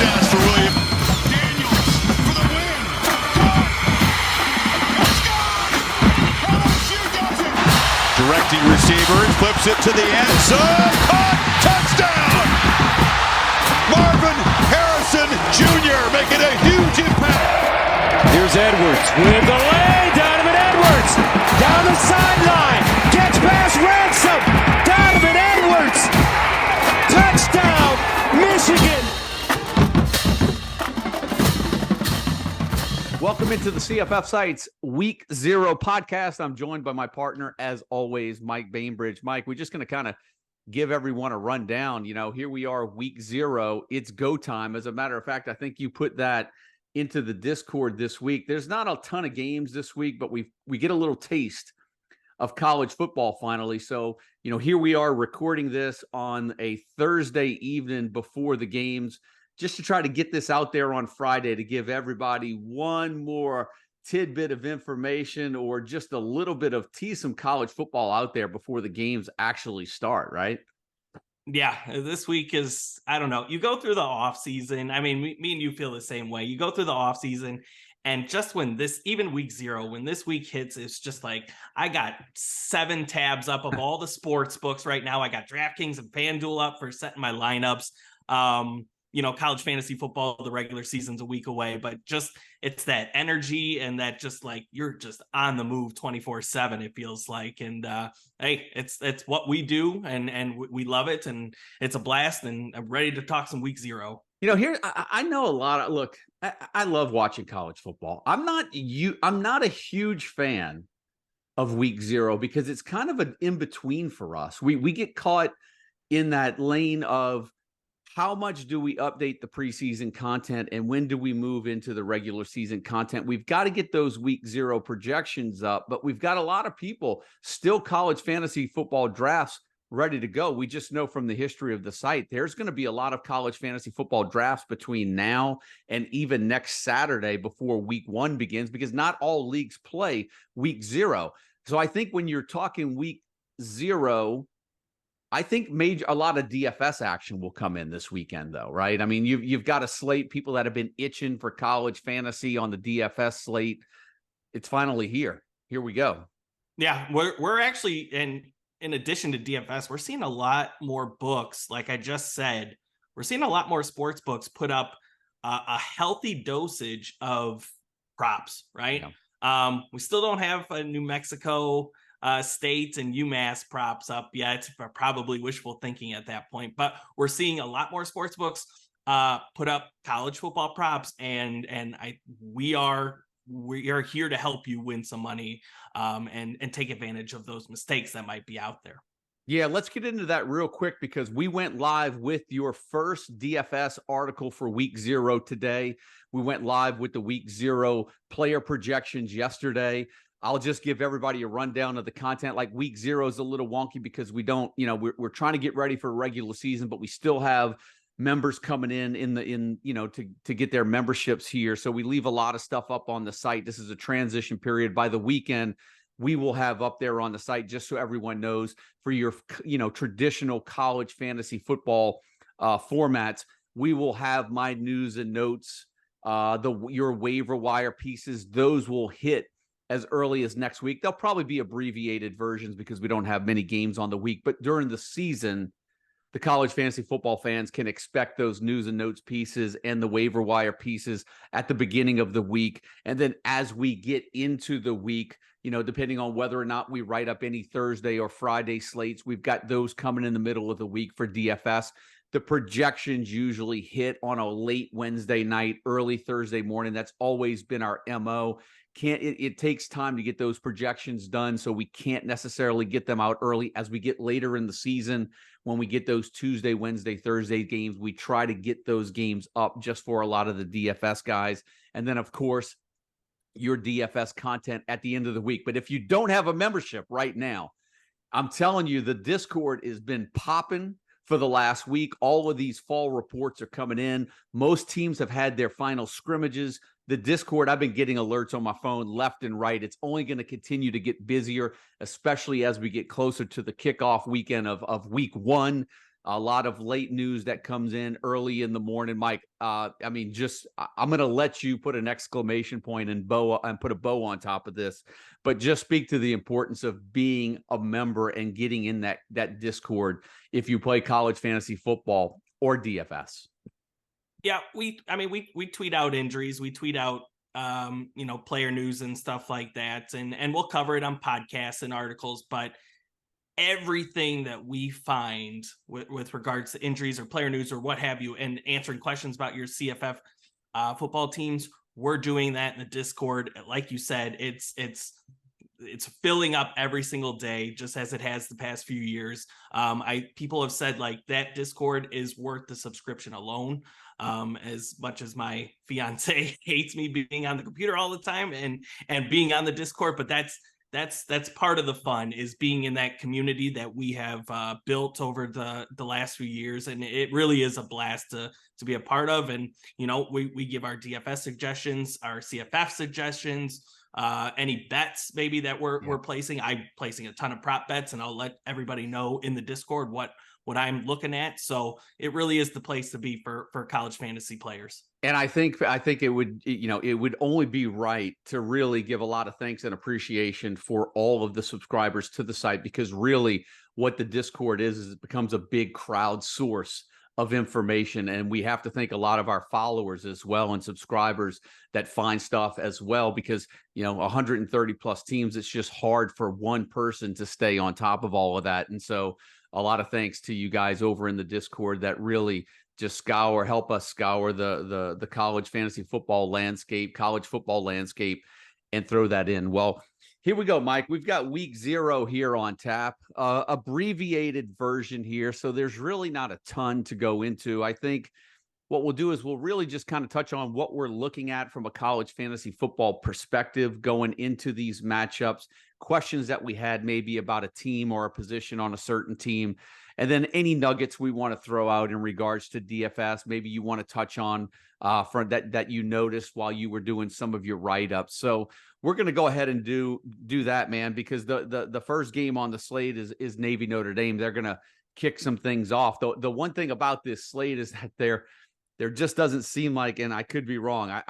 pass for William. Daniels for the win. It's gone. LSU does it. Directing receivers, flips it to the end zone. Caught. Touchdown. Marvin Harrison Jr. making a huge impact. Here's Edwards with the lay. Donovan Edwards down the sideline. Gets past Ransom. Donovan Edwards. Touchdown, Michigan. Welcome into the CFF Sites Week 0 podcast. I'm joined by my partner, as always, Mike Bainbridge. Mike, we're just going to kind of give everyone a rundown. You know, here we are, Week 0. It's go time. As a matter of fact, I think you put that into the Discord this week. There's not a ton of games this week, but we get a little taste of college football finally. So, you know, here we are recording this on a Thursday evening before the games, just to try to get this out there on Friday to give everybody one more tidbit of information or just a little bit of tease some college football out there before the games actually start, right? Yeah, this week is, I don't know, you go through the off season. I mean, me and you feel the same way. You go through the off season, and just when this, even Week 0, when this week hits, it's just like, I got 7 tabs up of all the sports books right now. I got DraftKings and FanDuel up for setting my lineups. You know, college fantasy football, the regular season's a week away, but just, it's that energy and that just like, you're just on the move 24/7, it feels like. And hey, it's what we do, and we love it, and it's a blast, and I'm ready to talk some Week 0. You know, here, I know a lot of, look, I love watching college football. I'm not a huge fan of Week 0 because it's kind of an in-between for us. We get caught in that lane of, how much do we update the preseason content and when do we move into the regular season content? We've got to get those Week 0 projections up, but we've got a lot of people still college fantasy football drafts ready to go. We just know from the history of the site, there's going to be a lot of college fantasy football drafts between now and even next Saturday before Week 1 begins, because not all leagues play Week 0. So I think when you're talking Week 0, I think a lot of DFS action will come in this weekend, though, right? I mean, you've got a slate, people that have been itching for college fantasy on the DFS slate. It's finally here. Here we go. Yeah, we're actually, in addition to DFS, we're seeing a lot more books. Like I just said, we're seeing a lot more sports books put up a healthy dosage of props, right? Yeah. We still don't have a New Mexico State and UMass props up yet. Probably wishful thinking at that point, but we're seeing a lot more sports books put up college football props, and we are here to help you win some money and take advantage of those mistakes that might be out there. Yeah, let's get into that real quick, because we went live with your first DFS article for Week 0 today. We went live with the Week 0 player projections yesterday. I'll just give everybody a rundown of the content. Like, Week 0 is a little wonky because we don't, you know, we're trying to get ready for a regular season, but we still have members coming in you know, to get their memberships here. So we leave a lot of stuff up on the site. This is a transition period. By the weekend, we will have up there on the site, just so everyone knows, for your, you know, traditional college fantasy football formats. We will have my news and notes, your waiver wire pieces. Those will hit as early as next week. They'll probably be abbreviated versions because we don't have many games on the week, but during the season, the college fantasy football fans can expect those news and notes pieces and the waiver wire pieces at the beginning of the week. And then as we get into the week, you know, depending on whether or not we write up any Thursday or Friday slates, we've got those coming in the middle of the week for DFS. The projections usually hit on a late Wednesday night, early Thursday morning. That's always been our MO. It takes time to get those projections done, so we can't necessarily get them out early. As we get later in the season, when we get those Tuesday, Wednesday, Thursday games, we try to get those games up just for a lot of the DFS guys. And then, of course, your DFS content at the end of the week. But if you don't have a membership right now, I'm telling you, the Discord has been popping for the last week. All of these fall reports are coming in. Most teams have had their final scrimmages. The Discord, I've been getting alerts on my phone left and right. It's only going to continue to get busier, especially as we get closer to the kickoff weekend of week 1. a lot of late news that comes in early in the morning. Mike, I'm going to let you put an exclamation point and put a bow on top of this, but just speak to the importance of being a member and getting in that Discord if you play college fantasy football or DFS. Yeah, we tweet out injuries, we tweet out player news and stuff like that, and we'll cover it on podcasts and articles, but everything that we find with regards to injuries or player news or what have you, and answering questions about your CFF football teams, we're doing that in the Discord. Like you said, it's filling up every single day, just as it has the past few years. People have said like that Discord is worth the subscription alone. As much as my fiance hates me being on the computer all the time and being on the Discord, but that's part of the fun, is being in that community that we have built over the last few years, and it really is a blast to be a part of. And we give our DFS suggestions, our CFF suggestions, any bets maybe that we're placing. I'm placing a ton of prop bets, and I'll let everybody know in the Discord what I'm looking at. So it really is the place to be for college fantasy players. And I think it would only be right to really give a lot of thanks and appreciation for all of the subscribers to the site, because really what the Discord is it becomes a big crowd source of information. And we have to thank a lot of our followers as well and subscribers that find stuff as well, because 130 plus teams, it's just hard for one person to stay on top of all of that. And so a lot of thanks to you guys over in the Discord that really just help us scour the college fantasy football landscape, college football landscape, and throw that in. Well, here we go, Mike. We've got week 0 here on tap, abbreviated version here. So there's really not a ton to go into. I think what we'll do is we'll really just kind of touch on what we're looking at from a college fantasy football perspective going into these matchups, questions that we had maybe about a team or a position on a certain team, and then any nuggets we want to throw out in regards to DFS. Maybe you want to touch on from that you noticed while you were doing some of your write-ups. So we're going to go ahead and do that, man, because the first game on the slate is Navy Notre Dame. They're going to kick some things off. The one thing about this slate is that there just doesn't seem like, and I could be wrong,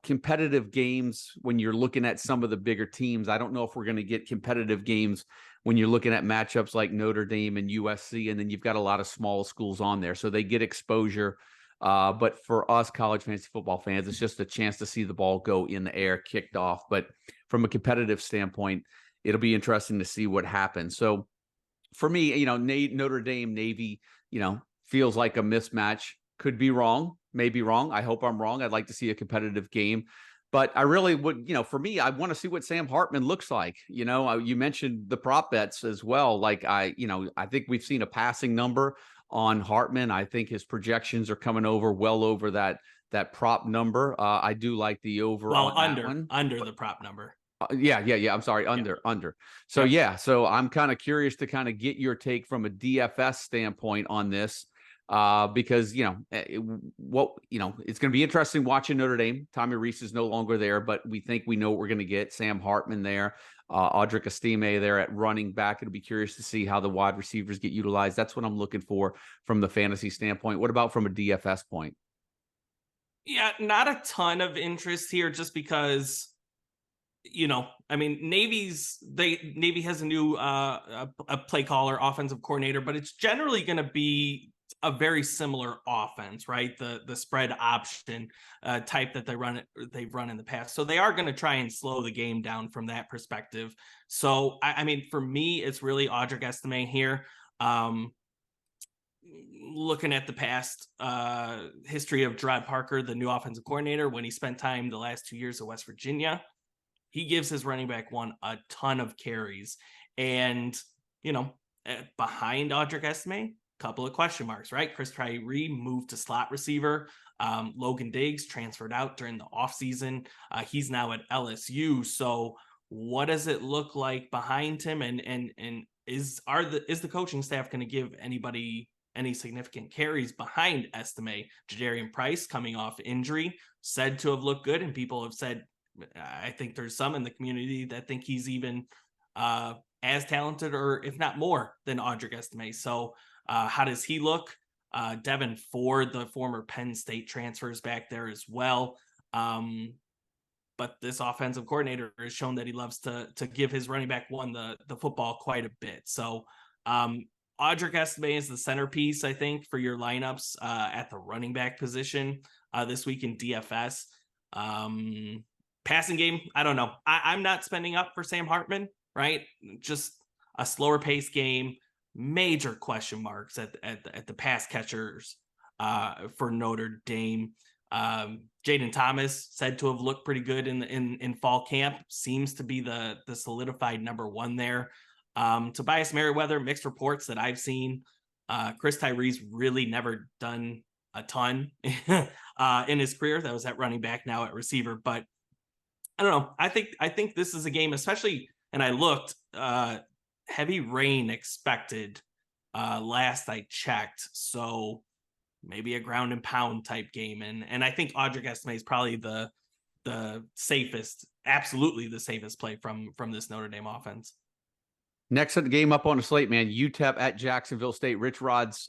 competitive games when you're looking at some of the bigger teams. I don't know if we're going to get competitive games when you're looking at matchups like Notre Dame and USC, and then you've got a lot of small schools on there, so they get exposure. But for us college fantasy football fans, it's just a chance to see the ball go in the air, kicked off. But from a competitive standpoint, it'll be interesting to see what happens. So for me, Notre Dame, Navy, feels like a mismatch. Could be wrong, maybe wrong. I hope I'm wrong. I'd like to see a competitive game. But I really would, for me, I want to see what Sam Hartman looks like. You mentioned the prop bets as well. Like I think we've seen a passing number on Hartman. I think his projections are coming well over that prop number. I do like the over. Well, under the prop number. Yeah. I'm sorry. Under. So so I'm kind of curious to kind of get your take from a DFS standpoint on this. Because it's going to be interesting watching Notre Dame. Tommy Rees is no longer there, but we think we know what we're going to get. Sam Hartman there, Audric Estime there at running back. It'll be curious to see how the wide receivers get utilized. That's what I'm looking for from the fantasy standpoint. What about from a DFS point? Yeah, not a ton of interest here, just because Navy has a new a play caller, offensive coordinator, but it's generally going to be a very similar offense, right? The spread option type that they've run in the past. So they are going to try and slow the game down from that perspective. So for me, it's really Audric Estime here. Looking at the past history of Gerard Parker, the new offensive coordinator, when he spent time the last 2 years at West Virginia, he gives his running back one a ton of carries. And, behind Audric Estime, couple of question marks, right? Chris Tyree moved to slot receiver. Logan Diggs transferred out during the offseason. He's now at LSU. So what does it look like behind him? And is the coaching staff going to give anybody any significant carries behind Estime? Jadarian Price, coming off injury, said to have looked good, and people have said, I think there's some in the community that think he's even as talented, or if not more, than Audric Estime. So How does he look? Devin Ford, the former Penn State transfers back there as well. But this offensive coordinator has shown that he loves to give his running back one the football quite a bit. So Audric Estime is the centerpiece, I think, for your lineups at the running back position this week in DFS. Passing game, I don't know. I'm not spending up for Sam Hartman, right? Just a slower pace game. Major question marks at the pass catchers for Notre Dame. Jaden Thomas said to have looked pretty good in fall camp, seems to be the solidified number one there. Tobias Merriweather, mixed reports that I've seen. Chris Tyree's really never done a ton in his career. That was at running back, now at receiver. But I don't know. I think this is a game, especially, and I looked, heavy rain expected last I checked. So maybe a ground and pound type game. And I think Audric Estime is probably the safest, absolutely the safest play from this Notre Dame offense. Next game up on the slate, man, UTEP at Jacksonville State. Rich Rod's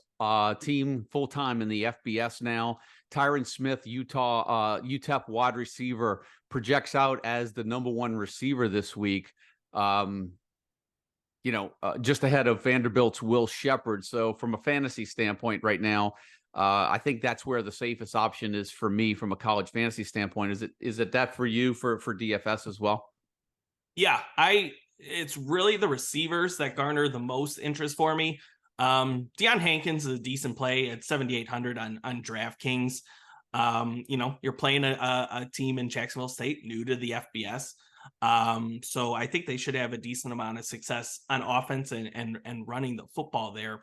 team full-time in the FBS now. Tyron Smith, UTEP wide receiver, projects out as the number one receiver this week. Just ahead of Vanderbilt's Will Shepherd. So from a fantasy standpoint right now, I think that's where the safest option is for me from a college fantasy standpoint. Is it that for you for DFS as well? Yeah, it's really the receivers that garner the most interest for me. Deion Hankins is a decent play at 7,800 on DraftKings. You're playing a team in Jacksonville State new to the FBS. So I think they should have a decent amount of success on offense and running the football there.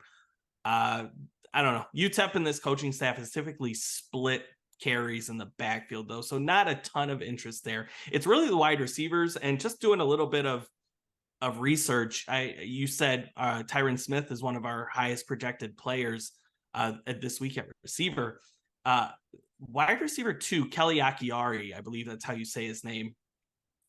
I don't know. UTEP and this coaching staff has typically split carries in the backfield though. So not a ton of interest there. It's really the wide receivers, and just doing a little bit of research. You said Tyron Smith is one of our highest projected players at this week at receiver. Wide receiver 2, Kelly Akiari, I believe that's how you say his name.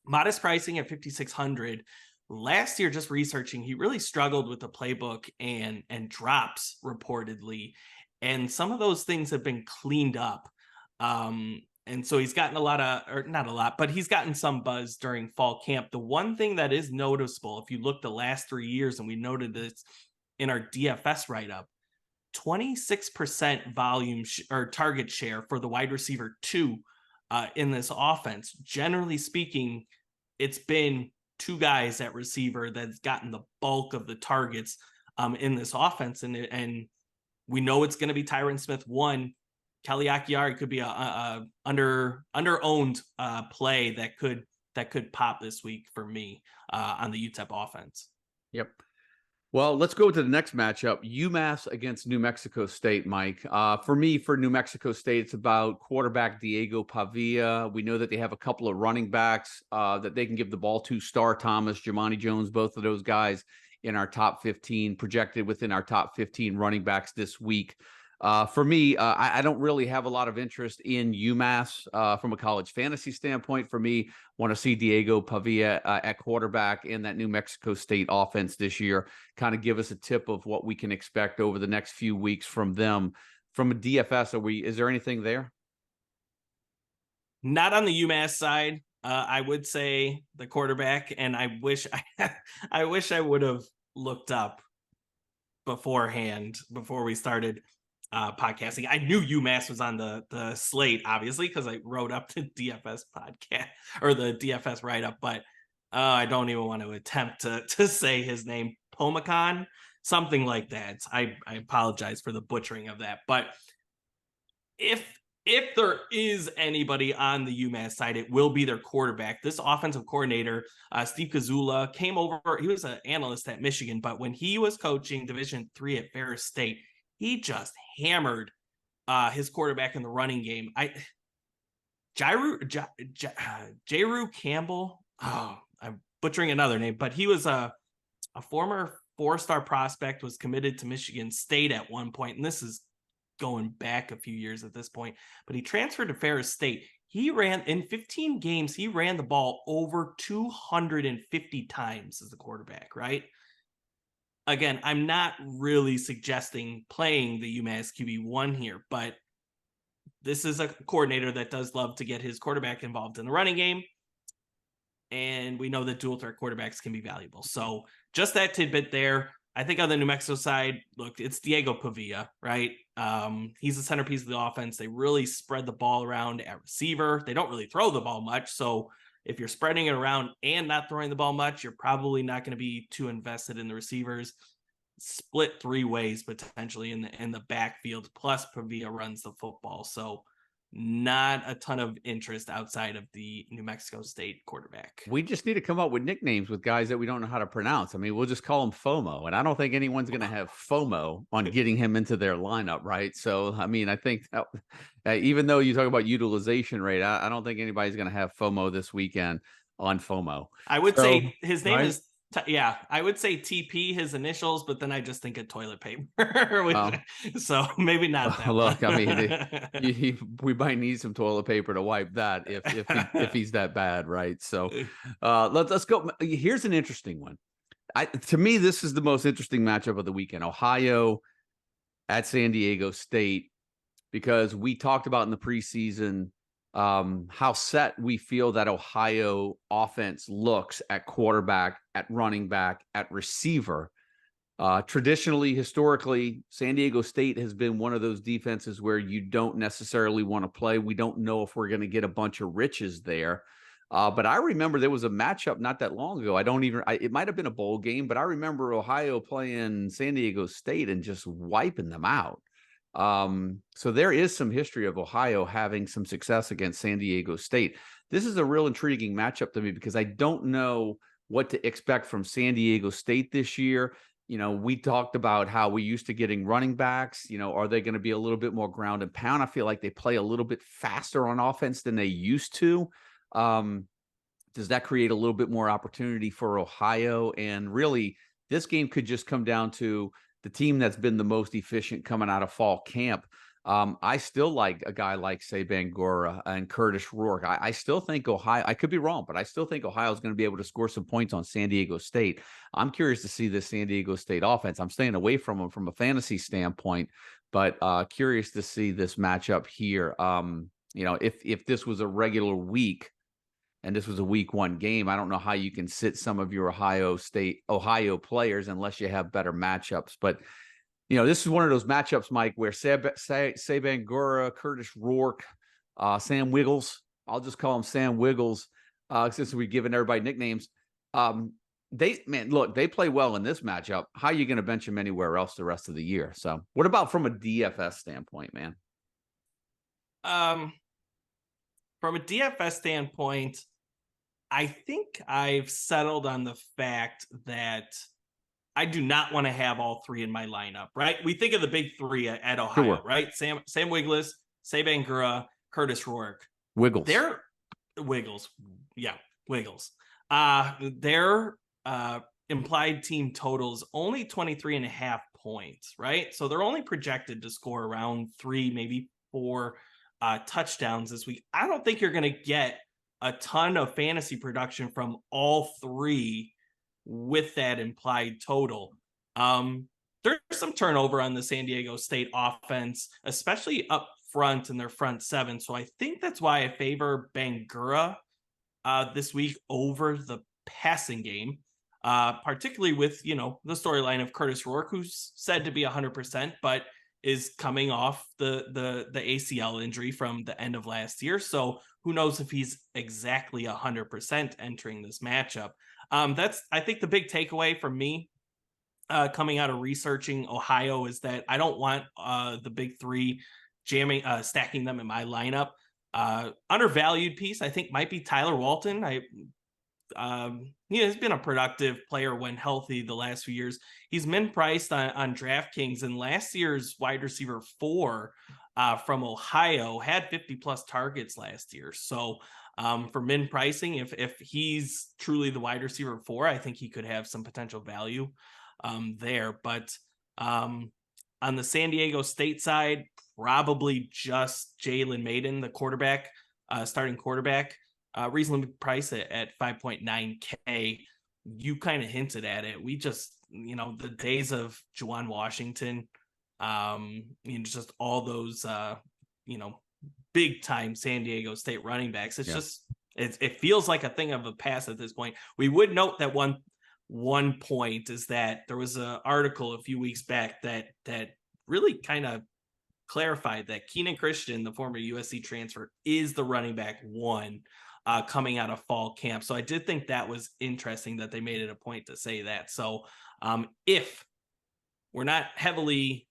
Modest pricing at 5,600. Last year, just researching, he really struggled with the playbook and drops reportedly. And some of those things have been cleaned up. And so he's gotten not a lot, but he's gotten some buzz during fall camp. The one thing that is noticeable, if you look the last 3 years, and we noted this in our DFS write-up, 26% volume or target share for the wide receiver 2 in this offense. Generally speaking, it's been 2 guys at receiver that's gotten the bulk of the targets in this offense. And we know it's going to be Tyron Smith 1. Kelly Akiari could be a under-owned play that could pop this week for me on the UTEP offense. Yep. Well, let's go to the next matchup, UMass against New Mexico State, Mike. For me, for New Mexico State, it's about quarterback Diego Pavia. We know that they have a couple of running backs that they can give the ball to. Star Thomas, Jamani Jones, both of those guys in our top 15, projected within our top 15 running backs this week. For me, I don't really have a lot of interest in UMass from a college fantasy standpoint. For me, want to see Diego Pavia at quarterback in that New Mexico State offense this year. Kind of give us a tip of what we can expect over the next few weeks from them. From a DFS, is there anything there? Not on the UMass side. I would say the quarterback, and I wish I would have looked up beforehand before we started podcasting. I knew UMass was on the slate, obviously, because I wrote up the DFS podcast or the DFS write-up, but I don't even want to attempt to say his name. Pomacon, something like that. I apologize for the butchering of that. But if there is anybody on the UMass side, it will be their quarterback. This offensive coordinator, Steve Kazula, came over. He was an analyst at Michigan, but when he was coaching Division III at Ferris State, he just hammered his quarterback in the running game. Jairu Campbell. Oh, I'm butchering another name, but he was a former 4-star prospect, was committed to Michigan State at one point, and this is going back a few years at this point, but he transferred to Ferris State. He ran in 15 games. He ran the ball over 250 times as a quarterback, right? again, I'm not really suggesting playing the UMass QB1 here, but this is a coordinator that does love to get his quarterback involved in the running game. And we know that dual threat quarterbacks can be valuable. So just that tidbit there. I think on the New Mexico side, look, it's Diego Pavia, right? He's the centerpiece of the offense. They really spread the ball around at receiver. They don't really throw the ball much. So if you're spreading it around and not throwing the ball much, you're probably not going to be too invested in the receivers. Split 3 ways potentially in the backfield, plus Pavia runs the football. So not a ton of interest outside of the New Mexico State quarterback. We just need to come up with nicknames with guys that we don't know how to pronounce. I mean, we'll just call him FOMO, and I don't think anyone's going to have FOMO on getting him into their lineup, right? So, I mean, I think even though you talk about utilization rate, I don't think anybody's going to have FOMO this weekend on FOMO. I would say his name is I would say TP, his initials, but then I just think of toilet paper. So maybe not that. Look, I mean, we might need some toilet paper to wipe that if he's that bad, right? So let's go. Here's an interesting one. To me, this is the most interesting matchup of the weekend. Ohio at San Diego State, because we talked about in the preseason how set we feel that Ohio offense looks at quarterback, at running back, at receiver. Traditionally, historically, San Diego State has been one of those defenses where you don't necessarily want to play. We don't know if we're going to get a bunch of riches there. But I remember there was a matchup not that long ago. It might have been a bowl game, but I remember Ohio playing San Diego State and just wiping them out. So there is some history of Ohio having some success against San Diego State. This is a real intriguing matchup to me because I don't know what to expect from San Diego State this year. You know, we talked about how we used to getting running backs. You know, are they going to be a little bit more ground and pound? I feel like they play a little bit faster on offense than they used to. Does that create a little bit more opportunity for Ohio? And really, this game could just come down to the team that's been the most efficient coming out of fall camp. I still like a guy like, say, Bangura and Curtis Rourke. I still think Ohio, I could be wrong, but I still think Ohio is going to be able to score some points on San Diego State. I'm curious to see this San Diego State offense. I'm staying away from them from a fantasy standpoint, but curious to see this matchup here. You know, if this was a regular week and this was a week 1 game, I don't know how you can sit some of your Ohio players unless you have better matchups. But, you know, this is one of those matchups, Mike, where Bangura, Curtis Rourke, Sam Wiggles, I'll just call him Sam Wiggles, since we've given everybody nicknames. They play well in this matchup. How are you going to bench them anywhere else the rest of the year? So what about from a DFS standpoint, man? From a DFS standpoint, I think I've settled on the fact that I do not want to have all 3 in my lineup, right? We think of the big 3 at Ohio, sure, right? Sam Wiggles, Bangura, Curtis Rourke. Wiggles. They're Wiggles. Yeah, Wiggles. Their implied team totals only 23.5 points, right? So they're only projected to score around 3, maybe 4 touchdowns this week. I don't think you're going to get a ton of fantasy production from all 3 with that implied total. There's some turnover on the San Diego State offense, especially up front in their front 7. So I think that's why I favor Bangura this week over the passing game, particularly with, you know, the storyline of Curtis Rourke, who's said to be 100%, but is coming off the ACL injury from the end of last year. So who knows if he's exactly 100% entering this matchup. That's, I think, the big takeaway from me coming out of researching Ohio is that I don't want the big 3 stacking them in my lineup. Undervalued piece, I think, might be Tyler Walton. He has been a productive player when healthy the last few years. He's min priced on DraftKings, and last year's wide receiver 4 from Ohio had 50+ targets last year. So for min pricing, if he's truly the wide receiver 4, I think he could have some potential value there. But on the San Diego State side, probably just Jalen Maiden, the quarterback, starting quarterback. Reasonably priced at 5.9K. You kind of hinted at it. We just the days of Juwan Washington, just all those, big time San Diego State running backs. It's just, it feels like a thing of the past at this point. We would note that one point is that there was an article a few weeks back that really kind of clarified that Keenan Christian, the former USC transfer, is the running back one coming out of fall camp. So I did think that was interesting that they made it a point to say that. So if we're not heavily,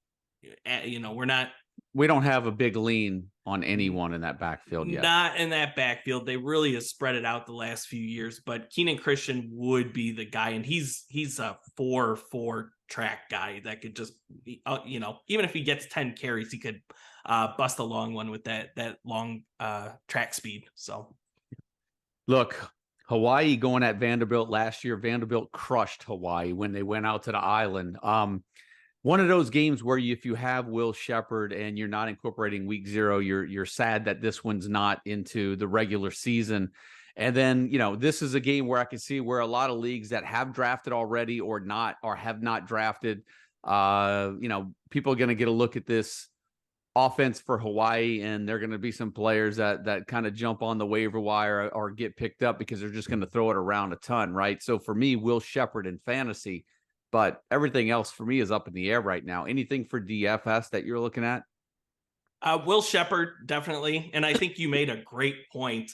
we don't have a big lean on anyone in that backfield yet. Not in that backfield. They really have spread it out the last few years, but Keenan Christian would be the guy. And he's a 4-4 track guy that could just, even if he gets 10 carries, he could bust a long one with that long track speed. So look, Hawaii going at Vanderbilt last year. Vanderbilt crushed Hawaii when they went out to the island. One of those games where if you have Will Shepherd and you're not incorporating week 0, you're sad that this one's not into the regular season. And then, this is a game where I can see where a lot of leagues that have drafted already or have not drafted, people are going to get a look at this offense for Hawaii, and there are going to be some players that kind of jump on the waiver wire or get picked up because they're just going to throw it around a ton, right? So for me, Will Shepherd in fantasy, but everything else for me is up in the air right now. Anything for DFS that you're looking at? Will Shepherd, definitely. And I think you made a great point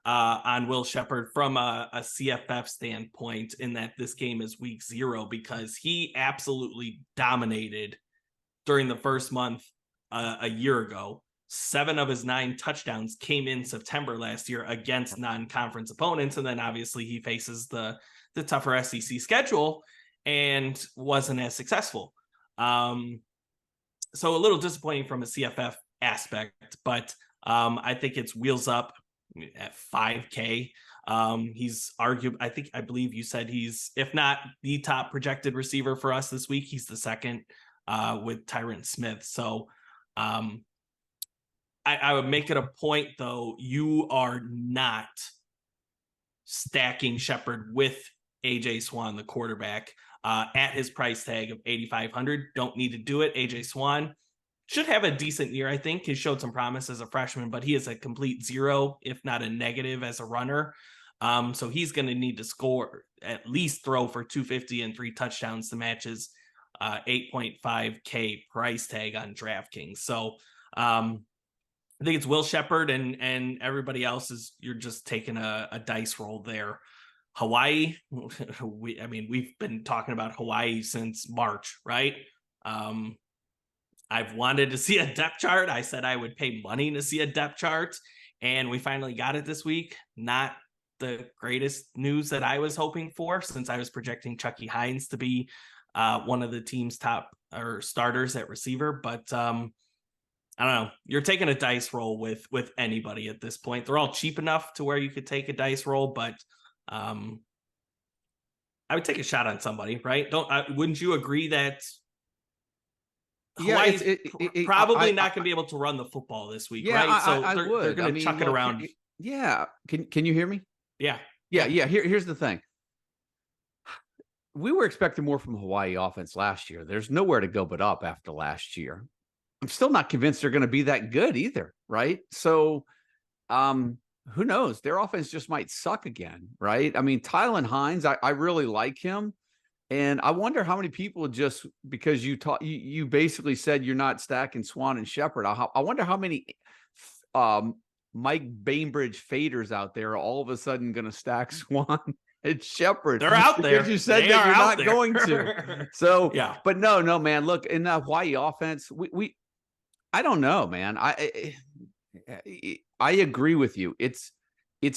on Will Shepherd from a CFF standpoint, in that this game is week 0, because he absolutely dominated during the first month a year ago. 7 of his 9 touchdowns came in September last year against non-conference opponents. And then obviously he faces the tougher SEC schedule and wasn't as successful. So a little disappointing from a CFF aspect, but I think it's wheels up at 5K. He's I believe you said he's, if not the top projected receiver for us this week, he's the second with Tyron Smith. So I would make it a point, though, you are not stacking Shepherd with AJ Swan, the quarterback, at his price tag of $8,500. Don't need to do it. AJ Swan should have a decent year, I think. He showed some promise as a freshman, but he is a complete 0, if not a negative, as a runner. So he's going to need to score, at least throw for 250 and 3 touchdowns to match his 8.5K price tag on DraftKings. So I think it's Will Shepherd, and everybody else you're just taking a dice roll there. Hawaii, we've been talking about Hawaii since March, right? I've wanted to see a depth chart. I said I would pay money to see a depth chart, and we finally got it this week. Not the greatest news that I was hoping for, since I was projecting Chucky Hines to be one of the team's top or starters at receiver. But I don't know. You're taking a dice roll with anybody at this point. They're all cheap enough to where you could take a dice roll, but I would take a shot on somebody, right? Wouldn't you agree that Hawaii's probably not going to be able to run the football this week, right? So they're going to chuck it around. Yeah. Can you hear me? Yeah. Here's the thing. We were expecting more from Hawaii offense last year. There's nowhere to go but up after last year. I'm still not convinced they're going to be that good either, right? So, who knows? Their offense just might suck again, right? I mean, Tylan Hines, I really like him. And I wonder how many people, just because you basically said you're not stacking Swan and Shepherd. I wonder how many Mike Bainbridge faders out there are all of a sudden going to stack Swan and Shepherd. They're out there. You said that you're not going to. So, yeah. But no, man. Look, in the Hawaii offense, I don't know, man. I agree with you. It's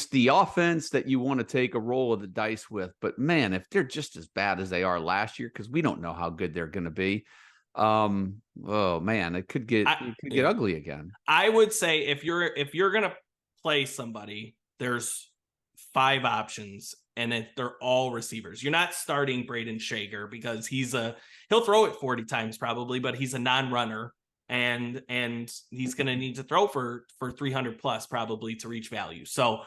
the offense that you want to take a roll of the dice with. But man, if they're just as bad as they are last year, because we don't know how good they're going to be. Oh man, it could get ugly again. I would say if you're going to play somebody, there's 5 options, and they're all receivers. You're not starting Braden Shager because he'll throw it 40 times probably, but he's a non-runner. And he's going to need to throw for 300 plus probably to reach value. So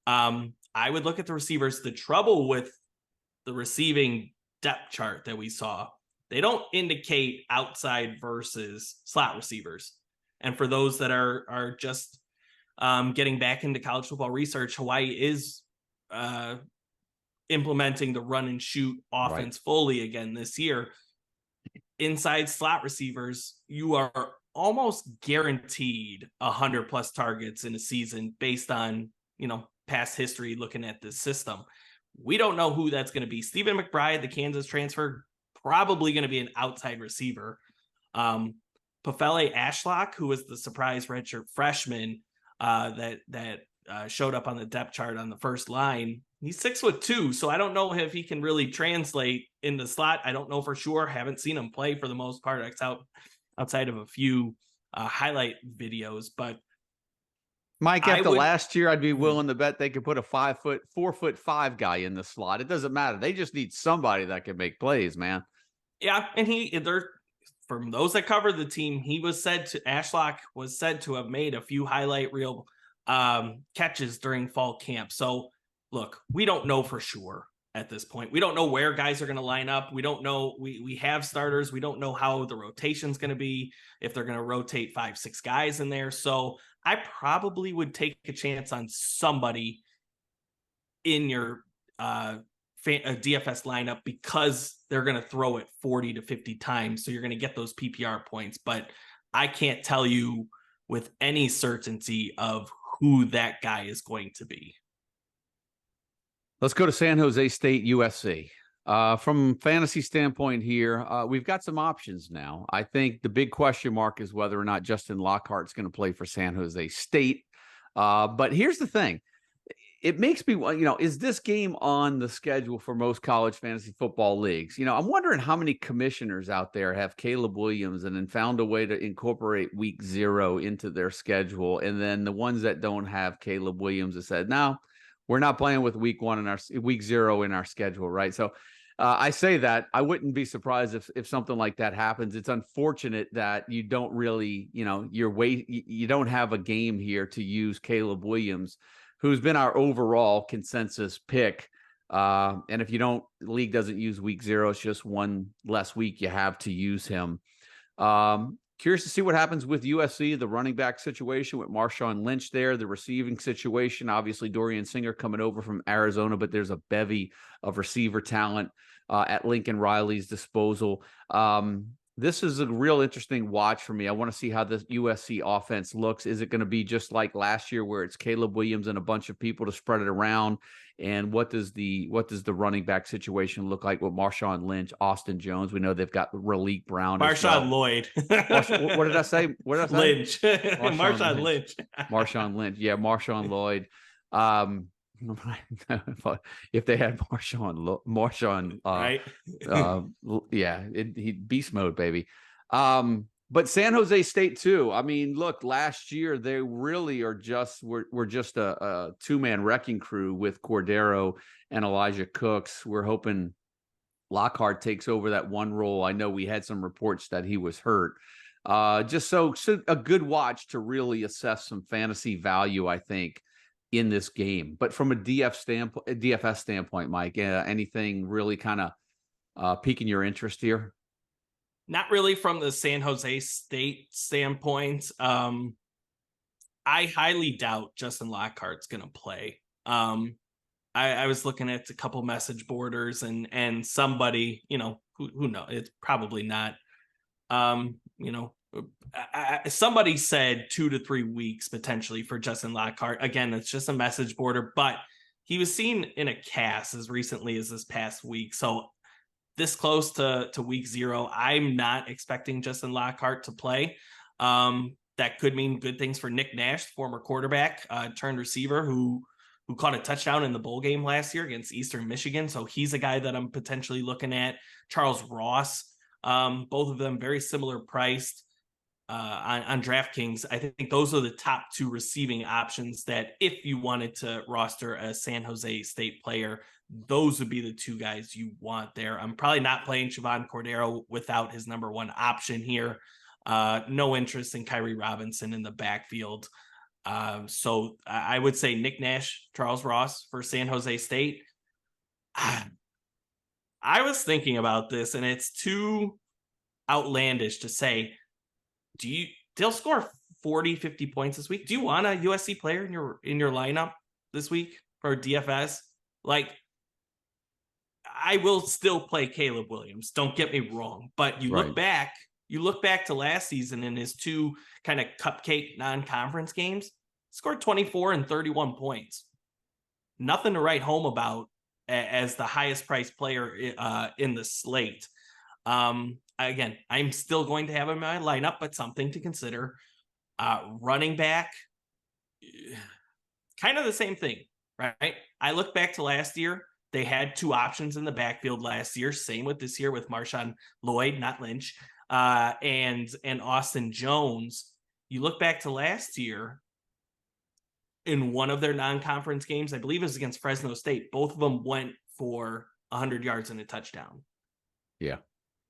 I would look at the receivers. The trouble with the receiving depth chart that we saw, they don't indicate outside versus slot receivers. And for those that are just getting back into college football research, Hawaii is implementing the run and shoot offense fully again this year. Inside slot receivers, you are almost guaranteed 100+ targets in a season based on, past history looking at this system. We don't know who that's going to be. Stephen McBride, the Kansas transfer, probably going to be an outside receiver. Pafele Ashlock, who was the surprise redshirt freshman that showed up on the depth chart on the first line, he's 6'2", so I don't know if he can really translate in the slot. I don't know for sure. Haven't seen him play for the most part, outside of a few highlight videos. But Mike, after last year, I'd be willing to bet they could put a 4'5" guy in the slot. It doesn't matter. They just need somebody that can make plays, man. Yeah, and from those that covered the team, Ashlock was said to have made a few highlight reel catches during fall camp. So look, we don't know for sure at this point. We don't know where guys are going to line up. We don't know. We have starters. We don't know how the rotation's going to be, if they're going to rotate 5-6 guys in there. So I probably would take a chance on somebody in your DFS lineup, because they're going to throw it 40 to 50 times. So you're going to get those PPR points, but I can't tell you with any certainty of who that guy is going to be. Let's go to San Jose State, USC. From fantasy standpoint here, we've got some options now. I think the big question mark is whether or not Justin Lockhart's going to play for San Jose State. But here's the thing. It makes me, is this game on the schedule for most college fantasy football leagues? I'm wondering how many commissioners out there have Caleb Williams and then found a way to incorporate week 0 into their schedule. And then the ones that don't have Caleb Williams have said, no, we're not playing with week 0 in our schedule, right? So I say that I wouldn't be surprised if something like that happens. It's unfortunate that you don't really, you don't have a game here to use Caleb Williams, who's been our overall consensus pick. And if the league doesn't use week 0, it's just one less week you have to use him. Curious to see what happens with USC, the running back situation with Marshawn Lynch there, the receiving situation. Obviously, Dorian Singer coming over from Arizona, but there's a bevy of receiver talent at Lincoln Riley's disposal. This is a real interesting watch for me. I want to see how the USC offense looks. Is it going to be just like last year where it's Caleb Williams and a bunch of people to spread it around? And what does the running back situation look like with Marshawn Lynch, Austin Jones? We know they've got Raleek Brown. Marshawn Lloyd. What did I say? Lynch. Marshawn Lynch. Marshawn Lynch. Yeah, Marshawn Lloyd. If they had Marshawn, right? He'd beast mode, baby. But San Jose State too. I mean, look, last year they really were just a 2-man wrecking crew with Cordero and Elijah Cooks. We're hoping Lockhart takes over that one role. I know we had some reports that he was hurt. Just so a good watch to really assess some fantasy value, I think, in this game. But from a DFS standpoint, Mike, anything really kind of piquing your interest here? Not really from the San Jose State standpoint. I highly doubt Justin Lockhart's going to play. I was looking at a couple message boarders and somebody, who knows, it's probably not, somebody said 2 to 3 weeks potentially for Justin Lockhart. Again, it's just a message border, but he was seen in a cast as recently as this past week. So this close to week 0, I'm not expecting Justin Lockhart to play. That could mean good things for Nick Nash, former quarterback turned receiver who caught a touchdown in the bowl game last year against Eastern Michigan. So he's a guy that I'm potentially looking at. Charles Ross, both of them very similar priced on DraftKings. I think those are the top 2 receiving options that if you wanted to roster a San Jose State player, those would be the 2 guys you want there. I'm probably not playing Siobhan Cordero without his number 1 option here. No interest in Kyrie Robinson in the backfield. So I would say Nick Nash, Charles Ross for San Jose State. I was thinking about this, and it's too outlandish to say, they'll score 40, 50 points this week. Do you want a USC player in your lineup this week for DFS? Like, I will still play Caleb Williams. Don't get me wrong, but you look back to last season in his 2 kind of cupcake non-conference games, scored 24 and 31 points. Nothing to write home about as the highest priced player in the slate. Again, I'm still going to have him in my lineup, but something to consider. Running back, kind of the same thing, right? I look back to last year. They had 2 options in the backfield last year. Same with this year with Marshawn Lloyd, not Lynch, and Austin Jones. You look back to last year in one of their non-conference games, I believe it was against Fresno State. Both of them went for 100 yards and a touchdown. Yeah.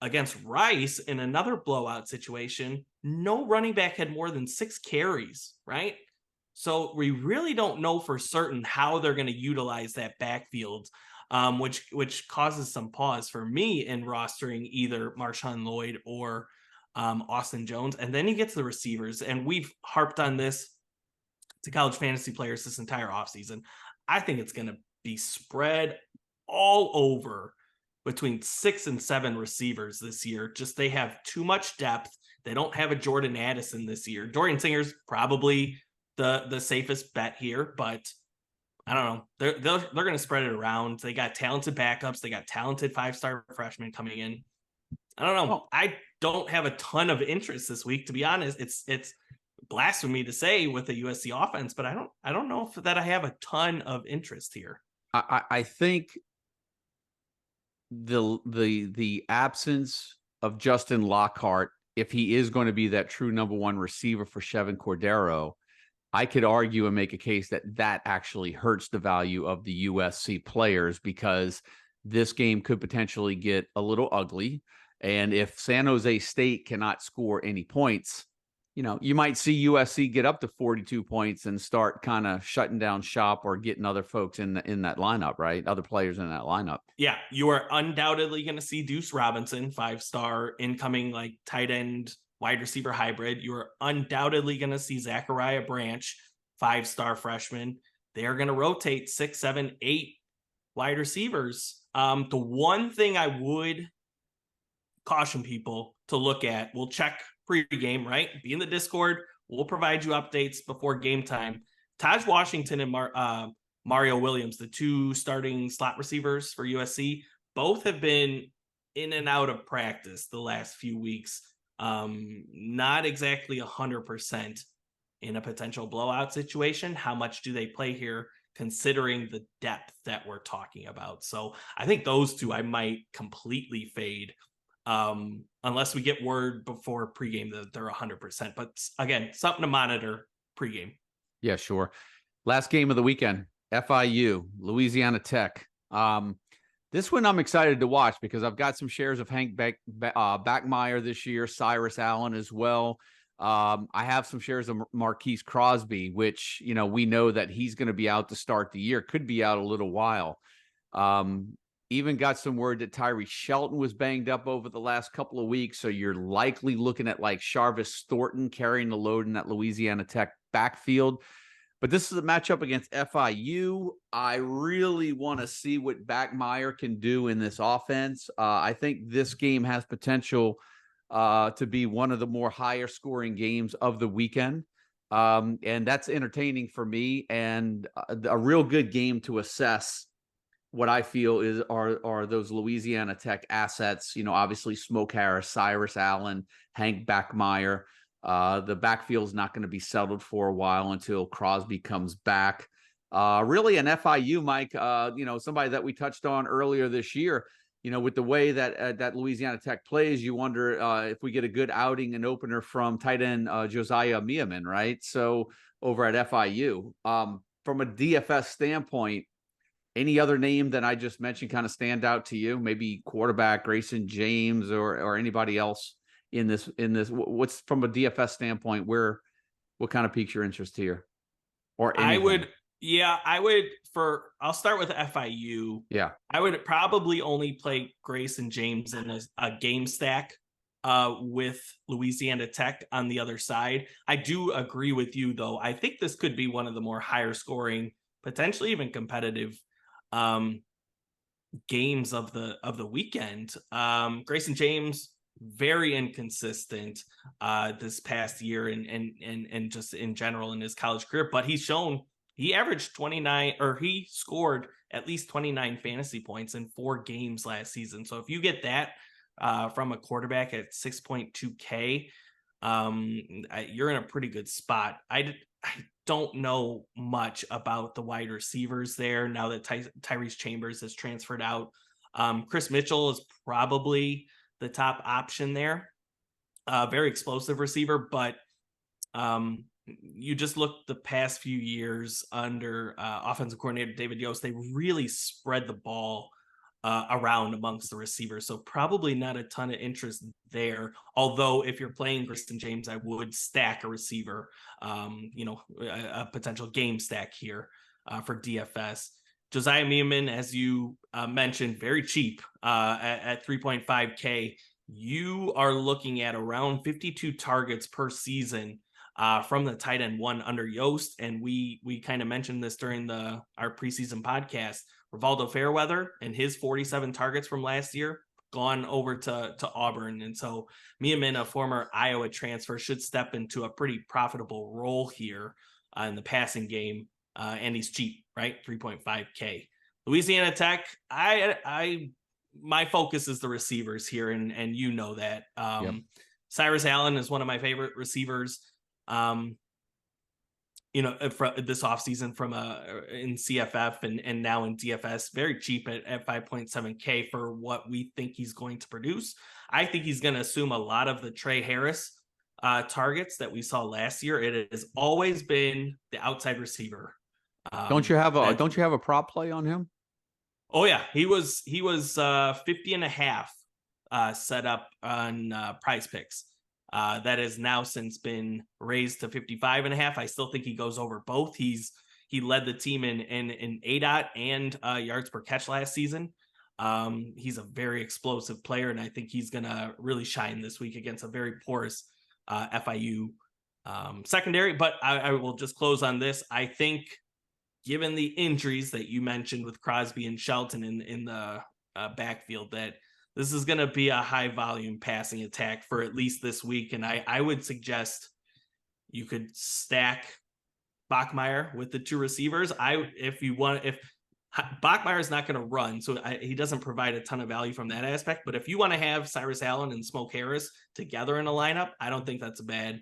Against Rice in another blowout situation, no running back had more than 6 carries, right? So we really don't know for certain how they're going to utilize that backfield, which causes some pause for me in rostering either Marshawn Lloyd or Austin Jones. And then you get to the receivers, and we've harped on this to college fantasy players this entire offseason. I think it's going to be spread all over between 6 and 7 receivers this year. Just they have too much depth. They don't have a Jordan Addison this year. Dorian Singer's probably the safest bet here, but I don't know. They're going to spread it around. They got talented backups. They got talented 5-star freshmen coming in. I don't know. Well, I don't have a ton of interest this week, to be honest. It's blasphemy to say with the USC offense, but I don't know if that I have a ton of interest here. I think the absence of Justin Lockhart, if he is going to be that true number 1 receiver for Chevin Cordero, I could argue and make a case that actually hurts the value of the USC players, because this game could potentially get a little ugly. And if San Jose State cannot score any points, you might see USC get up to 42 points and start kind of shutting down shop or getting other folks in that lineup, right? Other players in that lineup. Yeah, you are undoubtedly going to see Deuce Robinson, 5-star incoming like tight end wide receiver hybrid. You are undoubtedly going to see Zachariah Branch, 5-star freshman. They are going to rotate 6, 7, 8 wide receivers. The one thing I would caution people to look at, we'll check pregame, right? Be in the Discord. We'll provide you updates before game time. Taj Washington and Mario Williams, the 2 starting slot receivers for USC, both have been in and out of practice the last few weeks. Not exactly 100% in a potential blowout situation. How much do they play here, considering the depth that we're talking about? So I think those 2 I might completely fade, unless we get word before pregame that they're 100%. But again, something to monitor pregame. Yeah, sure. Last game of the weekend, FIU, Louisiana Tech. This one I'm excited to watch because I've got some shares of Hank Backmeyer this year, Cyrus Allen as well. I have some shares of Marquise Crosby, which, we know that he's going to be out to start the year, could be out a little while. Even got some word that Tyree Shelton was banged up over the last couple of weeks. So you're likely looking at like Jarvis Thornton carrying the load in that Louisiana Tech backfield. But this is a matchup against FIU. I really want to see what Backmeyer can do in this offense. I think this game has potential to be one of the more higher scoring games of the weekend. And that's entertaining for me, and a real good game to assess what I feel are those Louisiana Tech assets. Obviously Smoke Harris, Cyrus Allen, Hank Backmeyer. The backfield is not going to be settled for a while until Crosby comes back. Really an FIU, Mike, somebody that we touched on earlier this year, with the way that Louisiana Tech plays, you wonder if we get a good outing and opener from tight end Josiah Miamin, right? So over at FIU, from a DFS standpoint, any other name that I just mentioned kind of stand out to you? Maybe quarterback Grayson James or anybody else in this? What's from a DFS standpoint? What kind of piques your interest here? Or anything? I would I'll start with FIU. Yeah. I would probably only play Grayson James in a game stack with Louisiana Tech on the other side. I do agree with you, though. I think this could be one of the more higher scoring, potentially even competitive games of the weekend. Grayson James, very inconsistent this past year and just in general in his college career, but he's shown he averaged 29, or he scored at least 29 fantasy points in 4 games last season. So if you get that from a quarterback at 6.2K, you're in a pretty good spot. I don't know much about the wide receivers there now that Tyrese Chambers has transferred out. Chris Mitchell is probably the top option there. Very explosive receiver, but you just look the past few years under offensive coordinator David Yost, they really spread the ball around amongst the receivers. So probably not a ton of interest there. Although if you're playing Grayson James, I would stack a receiver, a potential game stack here for DFS. Josiah Meeman, as you mentioned, very cheap at 3.5K. You are looking at around 52 targets per season from the tight end one under Yost. And we kind of mentioned this during our preseason podcast. Rivaldo Fairweather and his 47 targets from last year gone over to Auburn. And so Meeman, a former Iowa transfer, should step into a pretty profitable role here in the passing game. And he's cheap, right? 3.5K. Louisiana Tech, my focus is the receivers here, and you know that. Yep. Cyrus Allen is one of my favorite receivers. For this offseason in CFF and now in DFS, very cheap at 5.7K for what we think he's going to produce. I think he's going to assume a lot of the Trey Harris targets that we saw last year. It has always been the outside receiver. Don't you have a prop play on him? Oh yeah, he was 50.5 set up on Prize Picks. That has now since been raised to 55.5. I still think he goes over both. He led the team in ADOT and yards per catch last season. He's a very explosive player, and I think he's gonna really shine this week against a very porous FIU secondary. But I will just close on this. I think, given the injuries that you mentioned with Crosby and Shelton in the backfield, that this is going to be a high volume passing attack for at least this week. And I would suggest you could stack Bachmeier with the 2 receivers. If Bachmeier is not going to run, so he doesn't provide a ton of value from that aspect. But if you want to have Cyrus Allen and Smoke Harris together in a lineup, I don't think that's a bad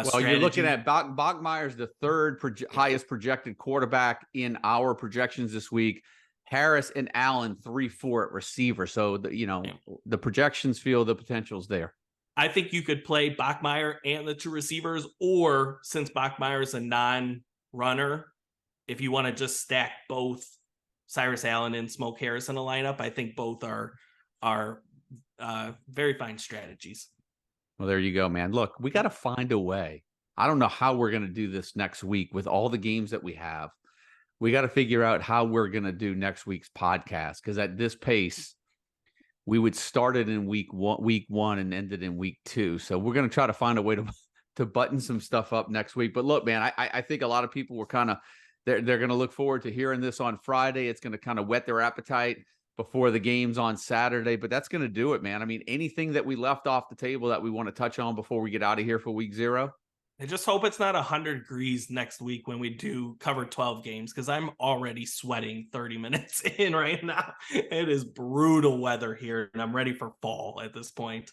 strategy. You're looking at Bachmeier's the third highest projected quarterback in our projections this week. Harris and Allen 3-4 at receiver. So the projections feel the potential's there. I think you could play Bachmeier and the 2 receivers, or since Bachmeier is a non-runner, if you want to just stack both Cyrus Allen and Smoke Harris in a lineup, I think both are very fine strategies. Well, there you go, man. Look, we got to find a way. I don't know how we're going to do this next week with all the games that we have. We got to figure out how we're going to do next week's podcast, because at this pace, we would start it in week one and end it in week 2. So we're going to try to find a way to button some stuff up next week. But look, man, I think a lot of people were they're going to look forward to hearing this on Friday. It's going to kind of whet their appetite before the games on Saturday, but that's going to do it, man. I mean, anything that we left off the table that we want to touch on before we get out of here for week 0? I just hope it's not 100 degrees next week when we do cover 12 games, because I'm already sweating 30 minutes in right now. It is brutal weather here, and I'm ready for fall at this point.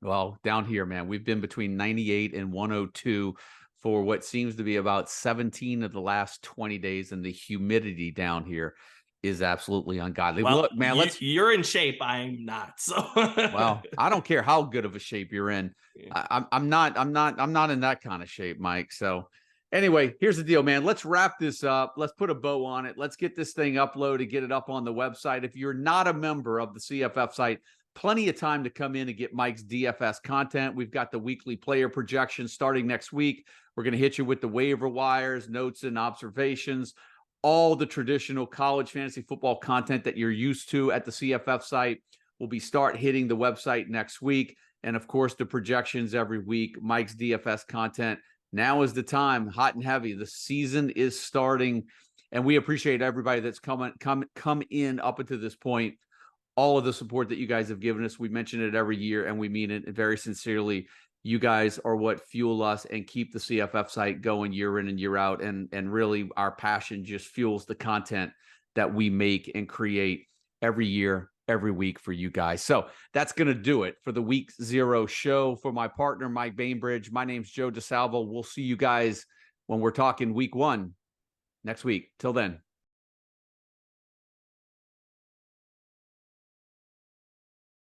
Well, down here, man, we've been between 98 and 102 for what seems to be about 17 of the last 20 days, and the humidity down here is absolutely ungodly. Well, look, man, you're in shape. I'm not. So well, I don't care how good of a shape you're in. I'm not in that kind of shape, Mike. So anyway, here's the deal, man. Let's wrap this up. Let's put a bow on it. Let's get this thing uploaded, get it up on the website. If you're not a member of the CFF site, plenty of time to come in and get Mike's DFS content. We've got the weekly player projections starting next week. We're going to hit you with the waiver wires, notes, and observations. all the traditional college fantasy football content that you're used to at the CFF site will be start hitting the website next week. And of course, the projections every week, Mike's DFS content. Now is the time, hot and heavy. The season is starting, and we appreciate everybody that's come in up until this point. All of the support that you guys have given us. We mention it every year, and we mean it very sincerely. You guys are what fuel us and keep the CFF site going year in and year out. And really, our passion just fuels the content that we make and create every year, every week for you guys. So that's going to do it for the Week 0 show. For my partner, Mike Bainbridge, my name's Joe DeSalvo. We'll see you guys when we're talking Week 1 next week. Till then.